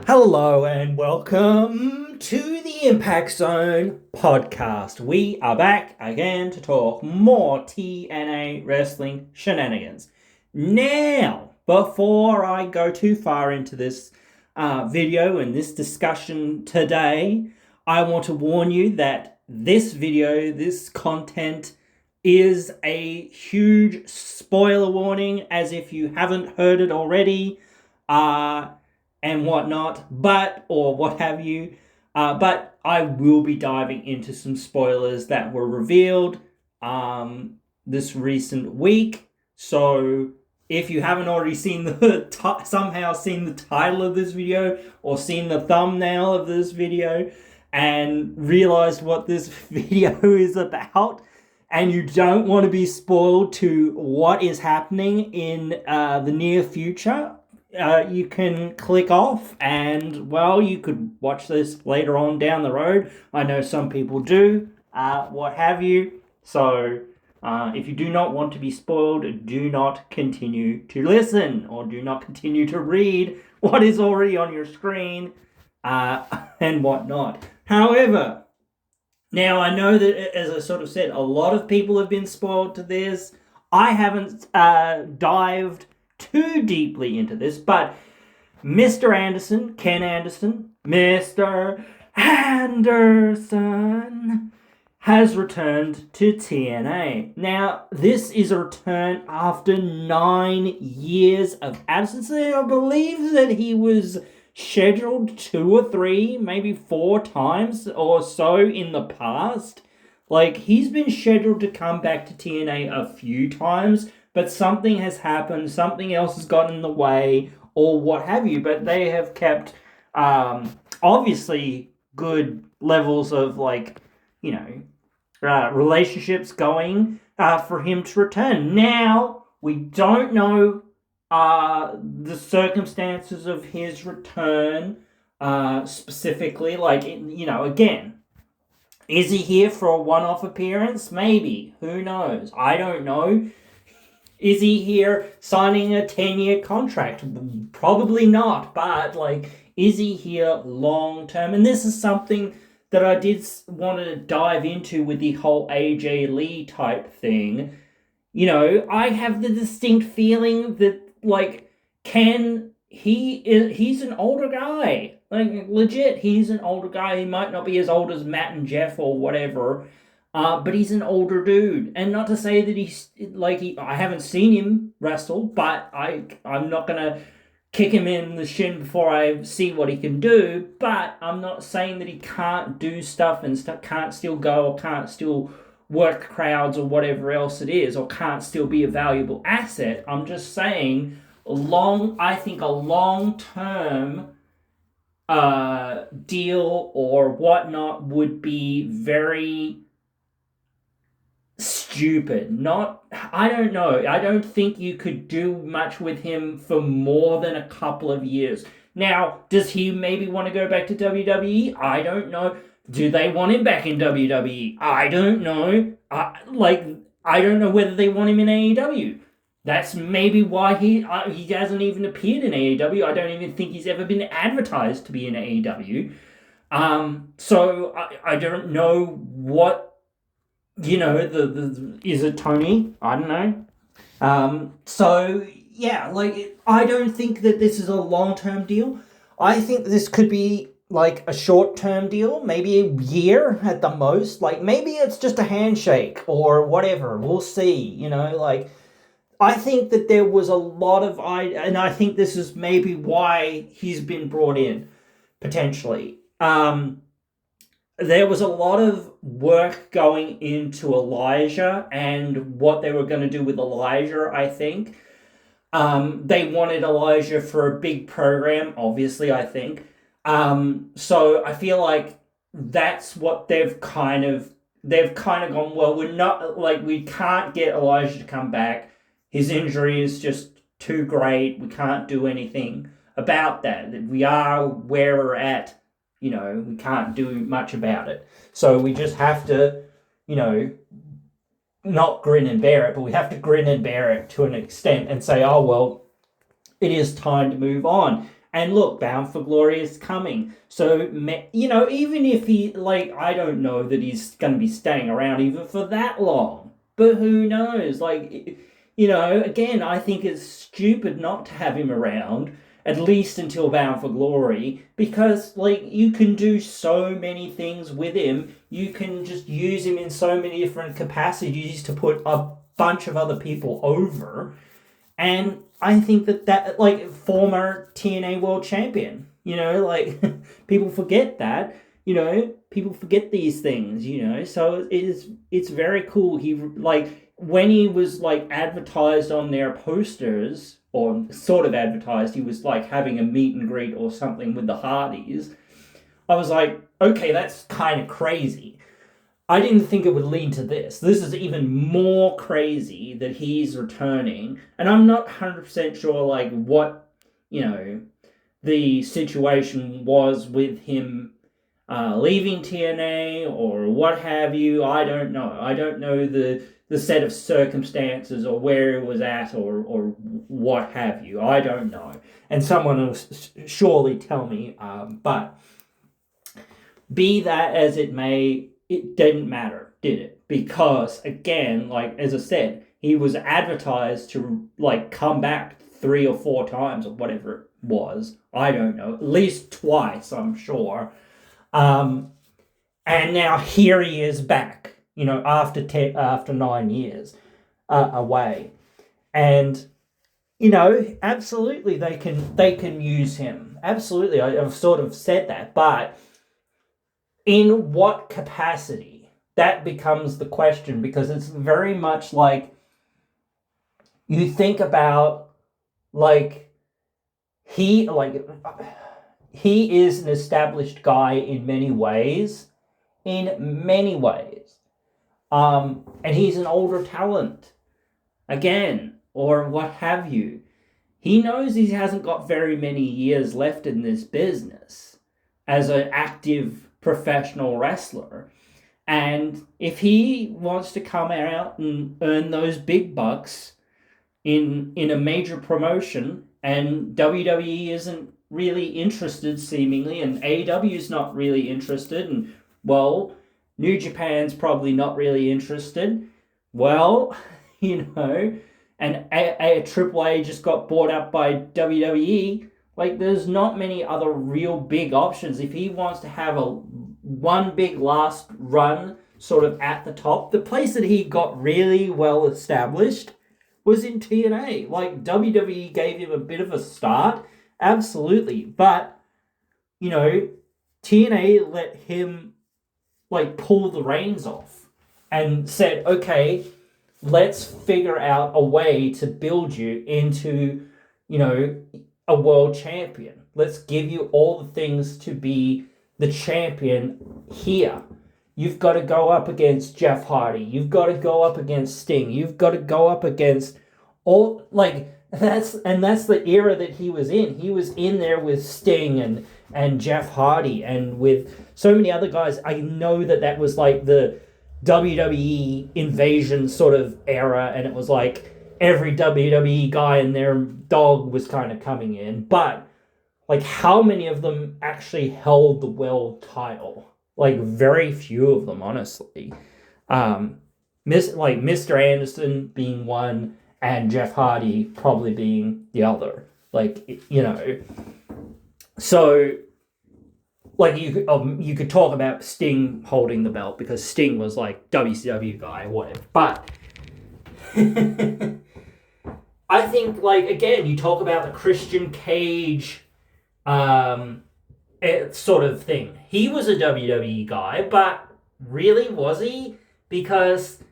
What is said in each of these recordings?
Hello and welcome to the Impact Zone podcast. We are back again to talk more TNA wrestling shenanigans. Now, before I go too far into this video and this discussion today, I want to warn you that this video, this content, is a huge spoiler warning, as if you haven't heard it already. And whatnot, or what have you. But I will be diving into some spoilers that were revealed this recent week. So if you haven't already seen somehow seen the title of this video or seen the thumbnail of this video and realized what this video is about, and you don't want to be spoiled to what is happening in the near future, you can click off and, well, you could watch this later on down the road. I know some people do, what have you. So if you do not want to be spoiled, do not continue to listen or do not continue to read what is already on your screen and whatnot. However, now I know that, as I sort of said, a lot of people have been spoiled to this. I haven't dived too deeply into this, but Mr. Anderson, Ken Anderson, Mr. Anderson has returned to TNA. Now, this is a return after 9 years of absence. I believe that he was scheduled 2 or 3, maybe 4 times or so in the past. Like, he's been scheduled to come back to TNA a few times, but something has happened, something else has gotten in the way, or what have you. But they have kept, obviously, good levels of, relationships going for him to return. Now, we don't know the circumstances of his return specifically. Again, is he here for a one-off appearance? Maybe. Who knows? I don't know. Is he here signing a 10-year contract? Probably not, but, is he here long-term? And this is something that I did want to dive into with the whole AJ Lee type thing. I have the distinct feeling that, he's an older guy. Legit, he's an older guy. He might not be as old as Matt and Jeff or whatever, but he's an older dude. And not to say that I haven't seen him wrestle, but I'm not going to kick him in the shin before I see what he can do. But I'm not saying that he can't do stuff and can't still go or can't still work crowds or whatever else it is, or can't still be a valuable asset. I'm just saying, I think a long-term deal or whatnot would be very stupid. I don't know. I don't think you could do much with him for more than a couple of years. Now, does he maybe want to go back to WWE? I don't know. Do they want him back in WWE? I don't know. I don't know whether they want him in AEW. That's maybe why he hasn't even appeared in AEW. I don't even think he's ever been advertised to be in AEW. So I don't know what, is it Tony? I don't know. I don't think that this is a long-term deal. I think this could be a short-term deal, maybe a year at the most. Maybe it's just a handshake or whatever. We'll see, I think that there was a lot of, and I think this is maybe why he's been brought in, potentially. There was a lot of work going into Elijah and what they were going to do with Elijah, I think. They wanted Elijah for a big program, obviously, I think. So I feel like that's what they've kind of gone, well, we can't get Elijah to come back. His injury is just too great. We can't do anything about that. We are where we're at. We can't do much about it. So we just have to, not grin and bear it, but we have to grin and bear it to an extent and say, oh, well, it is time to move on. And look, Bound for Glory is coming. So, you know, even if he, like, I don't know that he's going to be staying around even for that long. But who knows? Like, you know, again, I think it's stupid not to have him around, at least until Bound for Glory, because, like, you can do so many things with him. You can just use him in so many different capacities to put a bunch of other people over. And I think that like, former TNA World Champion, you know, like, people forget that, you know, people forget these things, you know, so it's very cool. He, like, when he was, like, advertised on their posters, or sort of advertised, he was, like, having a meet and greet or something with the Hardys, I was like, okay, that's kind of crazy. I didn't think it would lead to this. This is even more crazy that he's returning. And I'm not 100% sure, like, what, you know, the situation was with him leaving TNA or what have you. I don't know. I don't know the set of circumstances or where he was at or what have you. I don't know. And someone will surely tell me. But be that as it may, it didn't matter, did it? Because, again, like, as I said, he was advertised to, like, come back 3 or 4 times or whatever it was. I don't know. At least twice, I'm sure. And now here he is back, you know, after 9 years away. And, you know, absolutely they can use him. Absolutely, I've sort of said that. But in what capacity? That becomes the question, because it's very much like, you think about, like, he is an established guy in many ways. And he's an older talent, again, or what have you. He knows he hasn't got very many years left in this business as an active professional wrestler. And if he wants to come out and earn those big bucks in a major promotion, and WWE isn't really interested, seemingly, and AEW's not really interested, and, well, New Japan's probably not really interested, well, you know, and AAA just got bought up by WWE, like, there's not many other real big options. If he wants to have one big last run sort of at the top, the place that he got really well established was in TNA. Like, WWE gave him a bit of a start, absolutely, but, you know, TNA let him, like, pull the reins off and said, okay, let's figure out a way to build you into, you know, a world champion. Let's give you all the things to be the champion here. You've got to go up against Jeff Hardy. You've got to go up against Sting. You've got to go up against all, like, that's the era that he was in. He was in there with Sting and Jeff Hardy and with so many other guys. I know that was like the WWE invasion sort of era, and it was like every WWE guy and their dog was kind of coming in. But, like, how many of them actually held the world title? Like, very few of them, honestly. Mr. Anderson being one, and Jeff Hardy probably being the other. Like, you know. So, like, you could talk about Sting holding the belt, because Sting was, like, WCW guy, whatever. But I think, like, again, you talk about the Christian Cage sort of thing. He was a WWE guy, but really, was he? Because,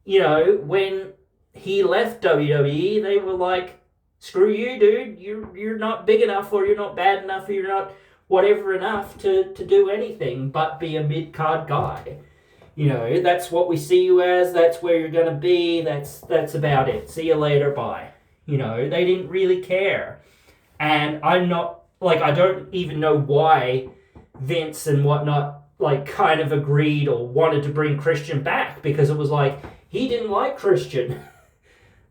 you know, when he left WWE, they were like, screw you, dude. You're not big enough, or you're not bad enough, or you're not whatever enough to do anything but be a mid-card guy. You know, that's what we see you as. That's where you're going to be. That's about it. See you later. Bye. You know, they didn't really care. And I'm not, like, I don't even know why Vince and whatnot, like, kind of agreed or wanted to bring Christian back, because it was like, he didn't like Christian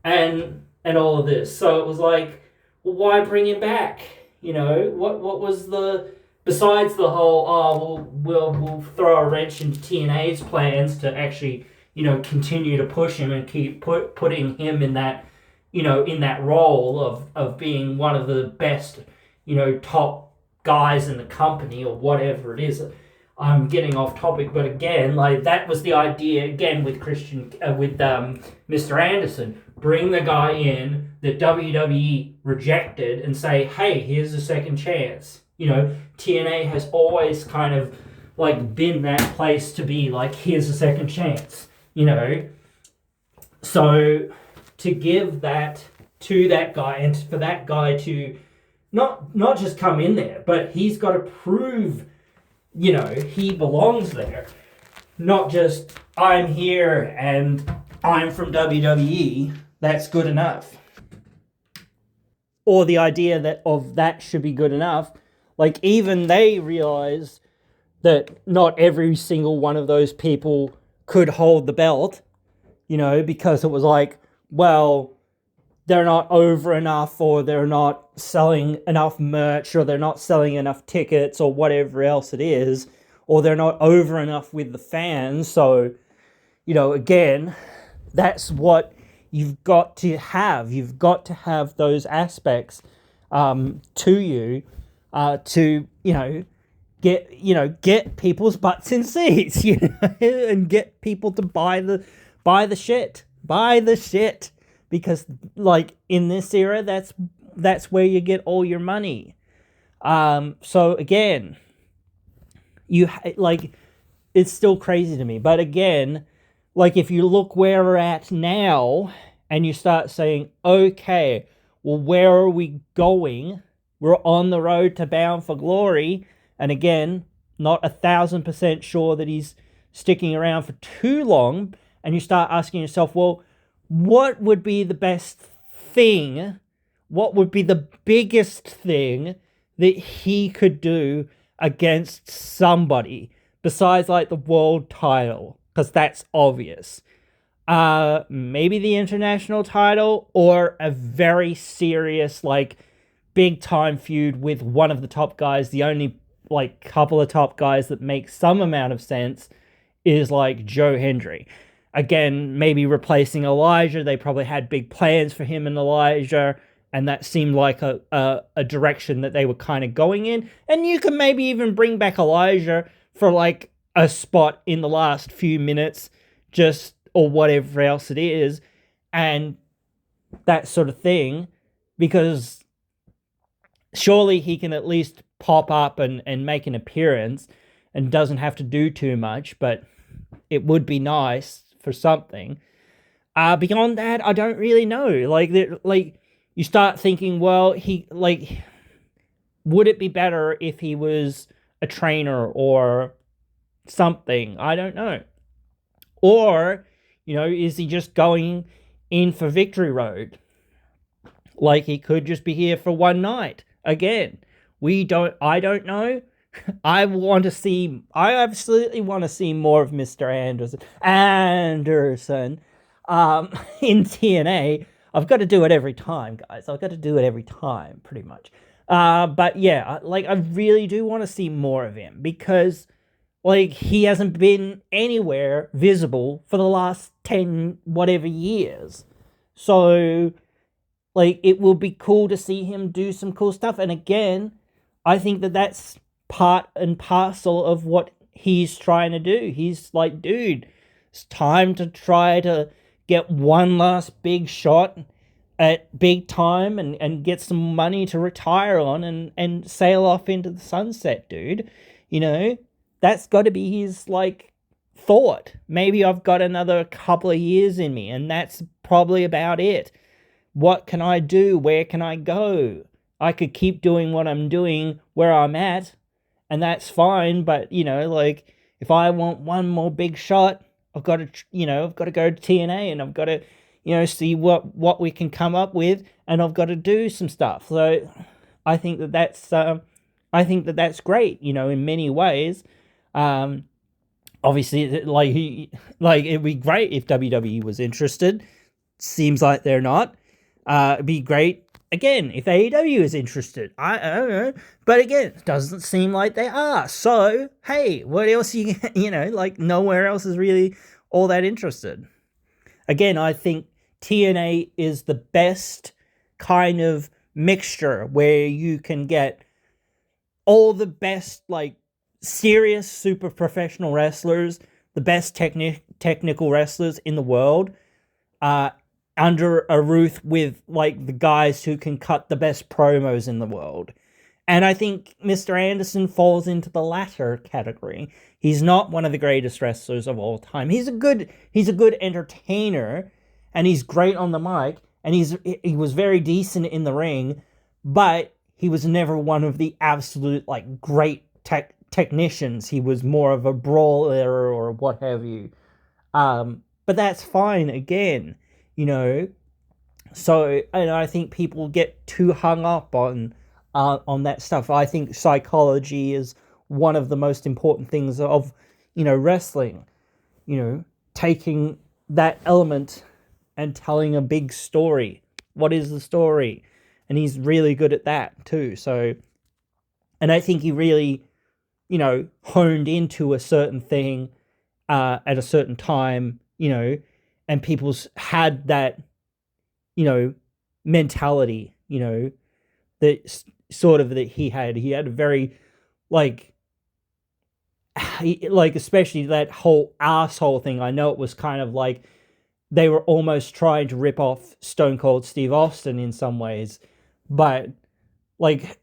and all of this. So it was like, well, why bring him back? You know, what was the, besides the whole, we'll throw a wrench into TNA's plans to actually, continue to push him and keep putting him in that, in that role of being one of the best, top guys in the company or whatever it is. I'm getting off topic, but again, like that was the idea again with Mr. Anderson. Bring the guy in that WWE rejected and say, hey, here's a second chance. TNA has always kind of like been that place to be like, here's a second chance. So to give that to that guy and for that guy to not just come in there, but he's got to prove he belongs there. Not just, I'm here and I'm from WWE, that's good enough. Or the idea that should be good enough. Like, even they realize that not every single one of those people could hold the belt, because it was like, well, they're not over enough, or they're not selling enough merch, or they're not selling enough tickets, or whatever else it is, or they're not over enough with the fans. So, again, that's what you've got to have. You've got to have those aspects to you to, get people's butts in seats, and get people to buy the shit. Because, like, in this era, that's where you get all your money. So, again, it's still crazy to me. But, again, like, if you look where we're at now, and you start saying, okay, well, where are we going? We're on the road to Bound for Glory. And, again, not 1,000% sure that he's sticking around for too long. And you start asking yourself, well, what would be the best thing? What would be the biggest thing that he could do against somebody besides like the world title? Because that's obvious. Maybe the international title, or a very serious, like, big time feud with one of the top guys. The only like couple of top guys that make some amount of sense is like Joe Hendry. Again, maybe replacing Elijah. They probably had big plans for him and Elijah, and that seemed like a direction that they were kind of going in. And you can maybe even bring back Elijah for like a spot in the last few minutes, or whatever else it is, and that sort of thing, because surely he can at least pop up and make an appearance and doesn't have to do too much, but it would be nice for something. Beyond that, I don't really know. Like you start thinking, well, would it be better if he was a trainer or something? I don't know. Or, is he just going in for Victory Road? Like, he could just be here for one night. Again, I don't know. I absolutely want to see more of Mr. Anderson in TNA. I've got to do it every time, guys. I've got to do it every time, pretty much. But yeah, like, I really do want to see more of him, because like, he hasn't been anywhere visible for the last 10 whatever years. So, like, it will be cool to see him do some cool stuff. And again, I think that that's part and parcel of what he's trying to do. He's like, dude, it's time to try to get one last big shot at big time and get some money to retire on and sail off into the sunset, dude. That's got to be his, like, thought. Maybe I've got another couple of years in me, and that's probably about it. What can I do? Where can I go? I could keep doing what I'm doing where I'm at, and that's fine, but, like, if I want one more big shot, I've got to go to TNA, and I've got to, see what we can come up with, and I've got to do some stuff. So I think that's great, in many ways. Obviously, it'd be great if WWE was interested. Seems like they're not. It'd be great again, if AEW is interested, I don't know. But again, it doesn't seem like they are. So, hey, what else like nowhere else is really all that interested. Again, I think TNA is the best kind of mixture where you can get all the best, like, serious, super professional wrestlers, the best technical wrestlers in the world, under a roof with, like, the guys who can cut the best promos in the world. And I think Mr. Anderson falls into the latter category. He's not one of the greatest wrestlers of all time. He's a good entertainer, and he's great on the mic, and he was very decent in the ring, but he was never one of the absolute, like, great technicians. He was more of a brawler or what have you. But that's fine again, So, and I think people get too hung up on that stuff. I think psychology is one of the most important things of, wrestling. Taking that element and telling a big story. What is the story? And he's really good at that too. So, and I think he really, honed into a certain thing at a certain time, and people's had that, mentality, that sort of that he had. He had a very, like, especially that whole asshole thing. I know it was kind of like they were almost trying to rip off Stone Cold Steve Austin in some ways, but, like,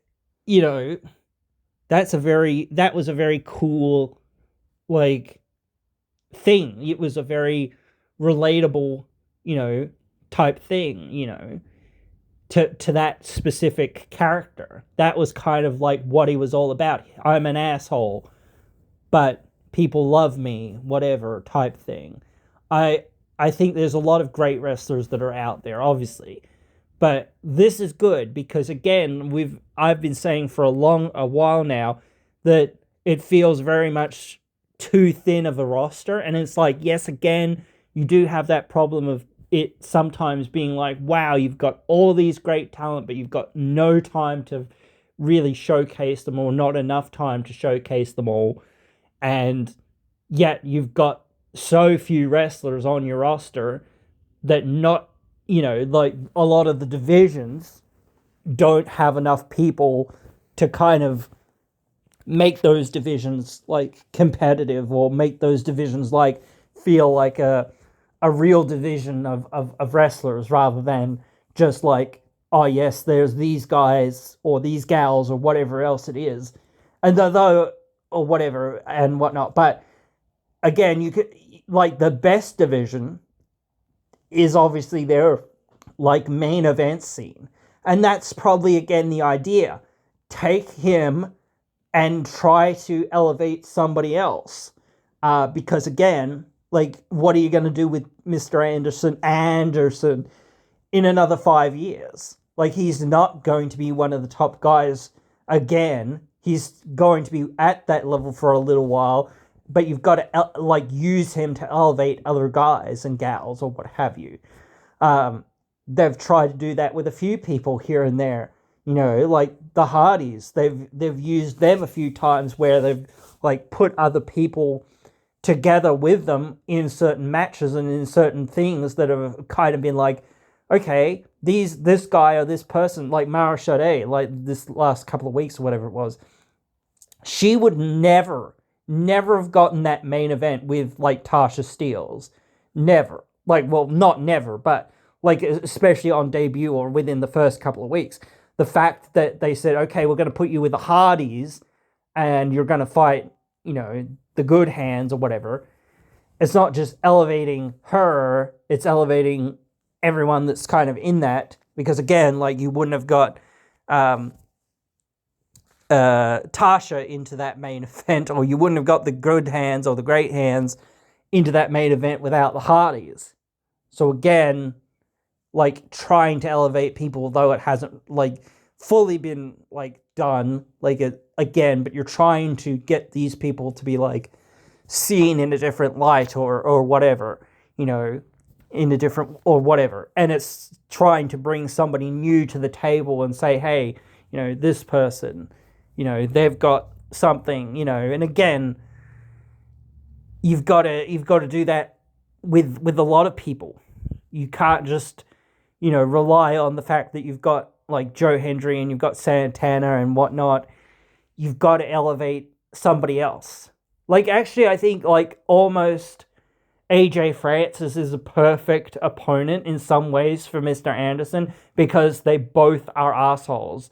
that was a very cool, like, thing. It was a very relatable, type thing, to that specific character. That was kind of like what he was all about. I'm an asshole, but people love me, whatever type thing. I think there's a lot of great wrestlers that are out there, obviously. But this is good because, again, I've been saying for a while now that it feels very much too thin of a roster. And it's like, yes, again, you do have that problem of it sometimes being like, wow, you've got all these great talent, but you've got no time to really showcase them, or not enough time to showcase them all. And yet you've got so few wrestlers on your roster that like a lot of the divisions don't have enough people to kind of make those divisions, like, competitive, or make those divisions, like, feel like a real division of wrestlers, rather than just like, oh yes, there's these guys or these gals or whatever else it is, and though or whatever and whatnot. But again, you could, like, the best division is obviously their, like, main event scene, and that's probably again the idea. Take him and try to elevate somebody else, because again, like, what are you going to do with Mr. Anderson in another 5 years? Like, he's not going to be one of the top guys again. He's going to be at that level for a little while, but you've got to, like, use him to elevate other guys and gals or what have you. They've tried to do that with a few people here and there, like the Hardys. They've used them a few times where they've, like, put other people together with them in certain matches and in certain things that have kind of been like, okay, this guy or this person, like Mara Sade, like this last couple of weeks or whatever it was, she would never have gotten that main event with, like, Tasha Steelz. Never. Like, well, not never, but, like, especially on debut or within the first couple of weeks. The fact that they said, okay, we're going to put you with the Hardys and you're going to fight, the good hands or whatever. It's not just elevating her, it's elevating everyone that's kind of in that. Because again, like, you wouldn't have got Tasha into that main event, or you wouldn't have got the good hands or the great hands into that main event without the Hardys. So again, like, trying to elevate people, though it hasn't, like, fully been, like, done, like, again, but you're trying to get these people to be, like, seen in a different light or whatever, in a different or whatever, and it's trying to bring somebody new to the table and say, hey, this person, they've got something, and again, you've got to do that with a lot of people. You can't just rely on the fact that you've got like Joe Hendry and you've got Santana and whatnot. You've got to elevate somebody else. Like, actually, I think like almost AJ Francis is a perfect opponent in some ways for Mr. Anderson, because they both are assholes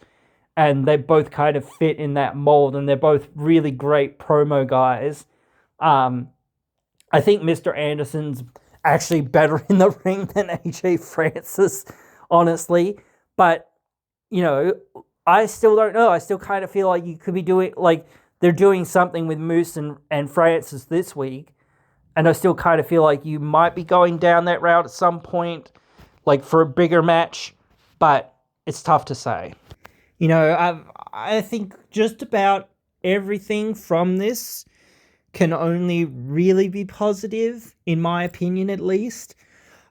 and they both kind of fit in that mold, and they're both really great promo guys. I think Mr. Anderson's actually better in the ring than AJ Francis, honestly. But, I still don't know. I still kind of feel like you could be doing, like, they're doing something with Moose and Francis this week. And I still kind of feel like you might be going down that route at some point, like for a bigger match. But it's tough to say. I think just about everything from this can only really be positive, in my opinion at least.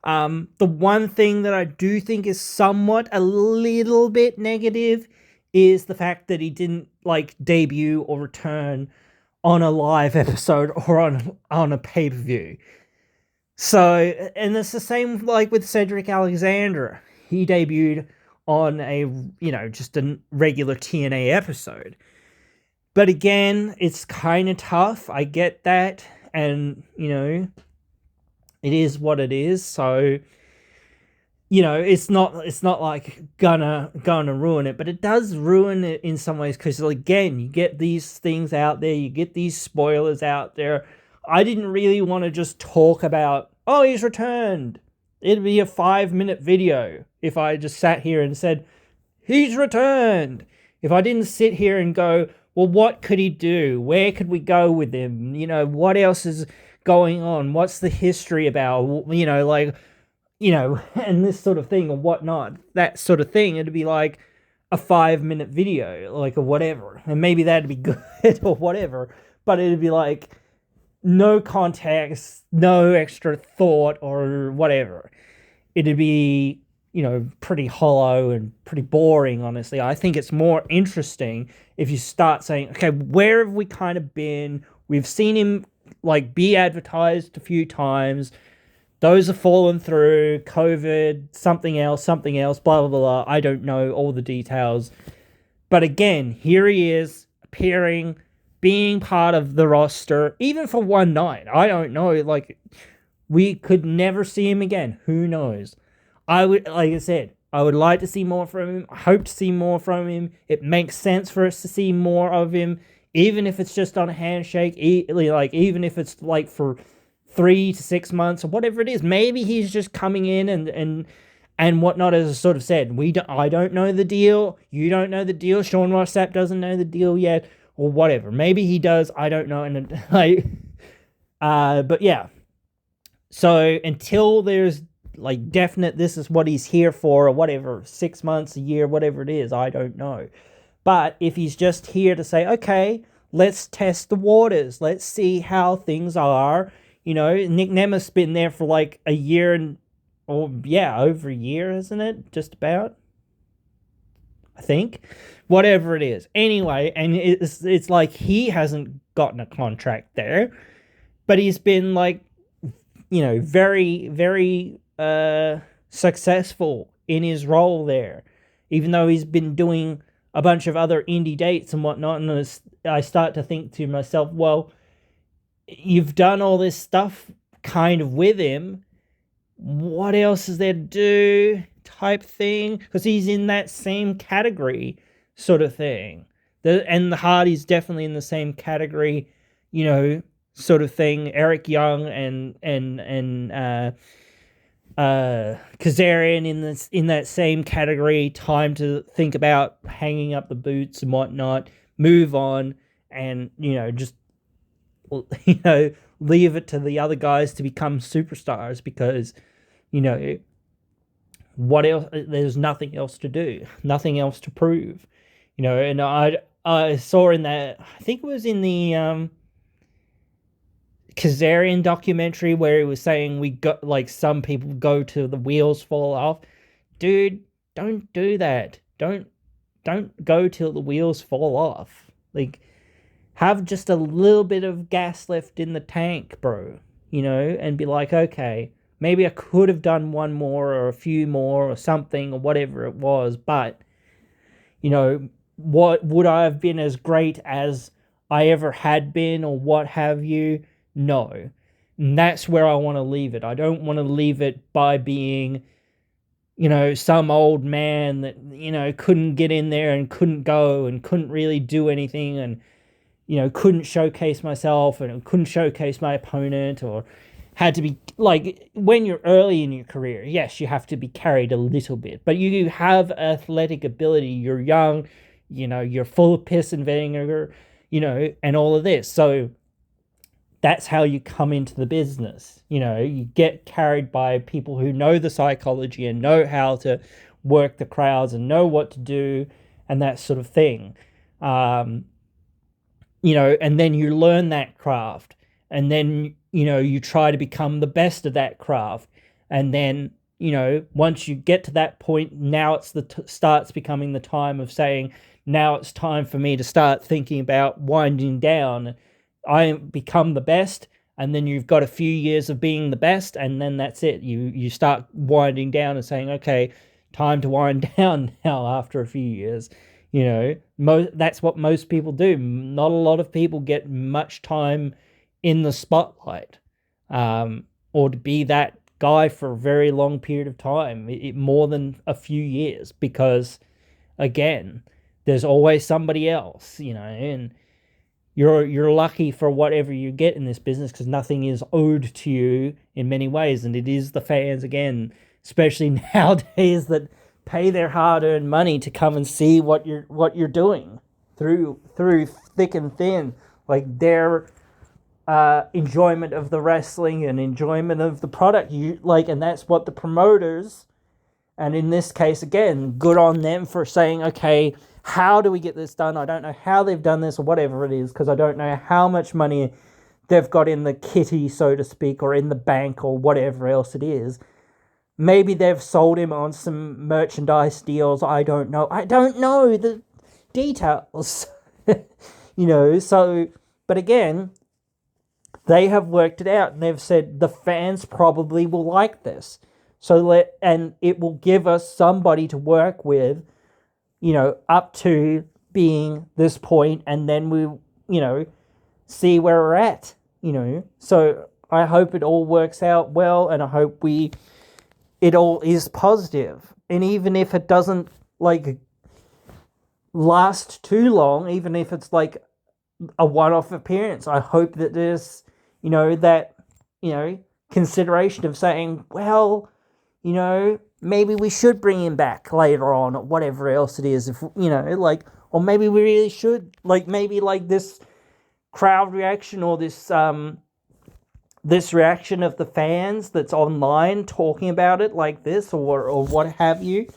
The one thing that I do think is somewhat a little bit negative is the fact that he didn't like debut or return on a live episode or on a pay-per-view. So, and it's the same like with Cedric Alexander. He debuted on a, just a regular TNA episode. But again, it's kind of tough. I get that. And, it is what it is. So, it's not like gonna ruin it, but it does ruin it in some ways, because again, you get these things out there, you get these spoilers out there. I didn't really want to just talk about, oh, he's returned. It'd be a 5-minute video if I just sat here and said, he's returned. If I didn't sit here and go, well, what could he do? Where could we go with him? What else is going on? What's the history about? And this sort of thing or whatnot, that sort of thing. It'd be like a 5-minute video, like, or whatever. And maybe that'd be good or whatever. But it'd be like no context, no extra thought or whatever. It'd be, pretty hollow and pretty boring, honestly. I think it's more interesting if you start saying, okay, where have we kind of been? We've seen him, like, be advertised a few times. Those have fallen through, COVID, something else, blah, blah, blah. I don't know all the details. But again, here he is, appearing, being part of the roster, even for one night. I don't know, like, we could never see him again. Who knows? Like I said, I would like to see more from him. I hope to see more from him. It makes sense for us to see more of him, even if it's just on a handshake, even if it's like for 3 to 6 months or whatever it is. Maybe he's just coming in and whatnot, as I sort of said. I don't know the deal. You don't know the deal. Sean Ross Sapp doesn't know the deal yet, or whatever. Maybe he does. I don't know. And but yeah. So until there's like definite, this is what he's here for, or whatever, 6 months, a year, whatever it is, I don't know. But if he's just here to say, okay, let's test the waters. Let's see how things are. Nick Nemeth's been there for like a year over a year, isn't it? Just about. I think. Whatever it is. Anyway, and it's like he hasn't gotten a contract there, but he's been like, very, very successful in his role there, even though he's been doing a bunch of other indie dates and whatnot. And I start to think to myself, well, you've done all this stuff kind of with him. What else is there to do? Type thing. Because he's in that same category sort of thing. And the Hardy's definitely in the same category, sort of thing. Eric Young and Kazarian in that same category. Time to think about hanging up the boots and whatnot. Move on and, just leave it to the other guys to become superstars, because, what else? There's nothing else to do, nothing else to prove, and I saw in that, I think it was in the Kazarian documentary where he was saying we got like some people go till the wheels fall off. Dude, don't do that. Don't go till the wheels fall off. Like, have just a little bit of gas left in the tank, bro. And be like, okay, maybe I could have done one more or a few more or something or whatever it was, but what would I have been as great as I ever had been or what have you? No. And that's where I want to leave it. I don't want to leave it by being, some old man that, couldn't get in there and couldn't go and couldn't really do anything and, couldn't showcase myself and couldn't showcase my opponent, or had to be like, when you're early in your career, yes, you have to be carried a little bit, but you have athletic ability. You're young, you're full of piss and vinegar, and all of this. So that's how you come into the business. You get carried by people who know the psychology and know how to work the crowds and know what to do and that sort of thing. And then you learn that craft, and then, you try to become the best of that craft. And then, once you get to that point, now it's starts becoming the time of saying, now it's time for me to start thinking about winding down. I become the best, and then you've got a few years of being the best, and then that's it. You start winding down and saying, okay, time to wind down now after a few years. That's what most people do. Not a lot of people get much time in the spotlight, or to be that guy for a very long period of time, more than a few years, because, again, there's always somebody else, and you're lucky for whatever you get in this business, because nothing is owed to you in many ways, and it is the fans, again, especially nowadays, that pay their hard-earned money to come and see what you're doing through thick and thin, like their enjoyment of the wrestling and enjoyment of the product. And that's what the promoters, and in this case, again, good on them for saying, okay, how do we get this done? I don't know how they've done this or whatever it is, because I don't know how much money they've got in the kitty, so to speak, or in the bank or whatever else it is. Maybe they've sold him on some merchandise deals. I don't know. I don't know the details. So, but again, they have worked it out, and they've said the fans probably will like this. And it will give us somebody to work with, up to being this point, and then we, see where we're at, So I hope it all works out well, and I hope it all is positive. And even if it doesn't, last too long, even if it's, a one-off appearance, I hope that there's, that, consideration of saying, well, maybe we should bring him back later on, or whatever else it is, if, or maybe we really should, maybe this crowd reaction, or this reaction of the fans that's online talking about it like this, or what have you,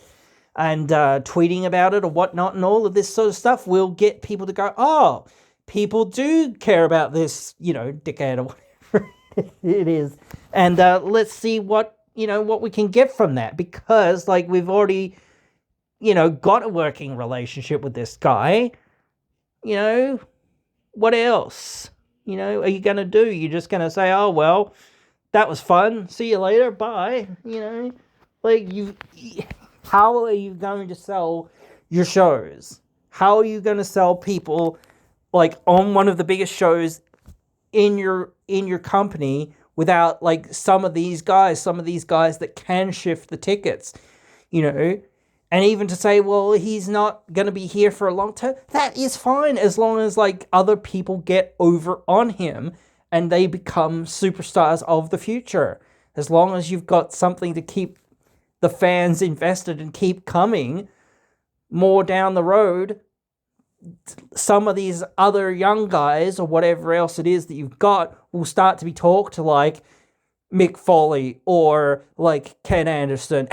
and tweeting about it or whatnot, and all of this sort of stuff will get people to go, oh, people do care about this, dickhead, or whatever it is. And let's see what we can get from that, because we've already, got a working relationship with this guy. What else? Are you going to do? You're just going to say, oh, well, that was fun. See you later. Bye. How are you going to sell your shows? How are you going to sell people, on one of the biggest shows in your company, without some of these guys that can shift the tickets, and even to say, well, he's not going to be here for a long time, that is fine, as long as other people get over on him and they become superstars of the future. As long as you've got something to keep the fans invested and keep coming more down the road, some of these other young guys or whatever else it is that you've got will start to be talked to Mick Foley or Ken Anderson,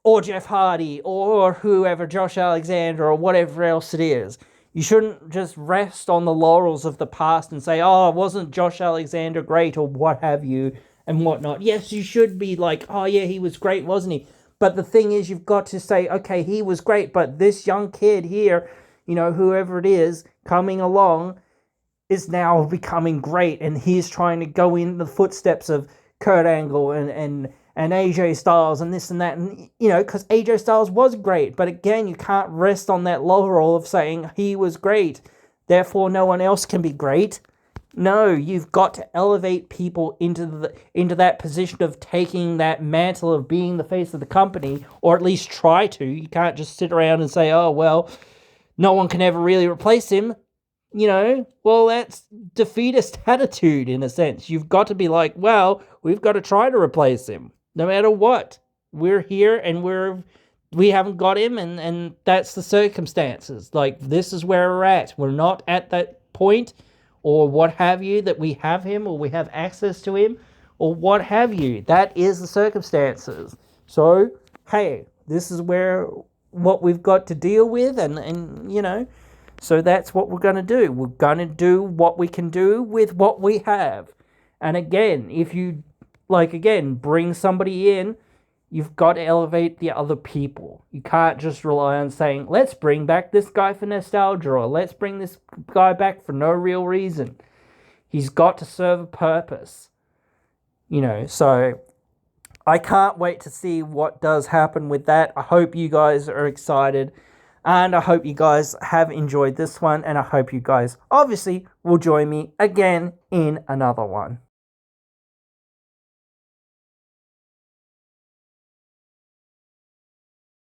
or Jeff Hardy, or whoever, Josh Alexander, or whatever else it is. You shouldn't just rest on the laurels of the past and say, oh, wasn't Josh Alexander great or what have you and whatnot. Yes, you should be like, oh yeah, he was great, wasn't he? But the thing is, you've got to say, okay, he was great, but this young kid here, whoever it is coming along is now becoming great, and he's trying to go in the footsteps of Kurt Angle and AJ Styles and this and that, and because AJ Styles was great, but again, you can't rest on that laurel of saying he was great, therefore no one else can be great. No, you've got to elevate people into that position of taking that mantle of being the face of the company, or at least try to. You can't just sit around and say, oh well, no one can ever really replace him. Well, that's defeatist attitude in a sense. You've got to be like, well, we've got to try to replace him no matter what. We're here and we haven't got him, and that's the circumstances. Like, this is where we're at. We're not at that point or what have you that we have him or we have access to him or what have you. That is the circumstances. So, hey, this is what we've got to deal with, and so that's what we're going to do. We're going to do what we can do with what we have. And again, if you, bring somebody in, you've got to elevate the other people. You can't just rely on saying, let's bring back this guy for nostalgia, or let's bring this guy back for no real reason. He's got to serve a purpose. So I can't wait to see what does happen with that. I hope you guys are excited. And I hope you guys have enjoyed this one. And I hope you guys obviously will join me again in another one.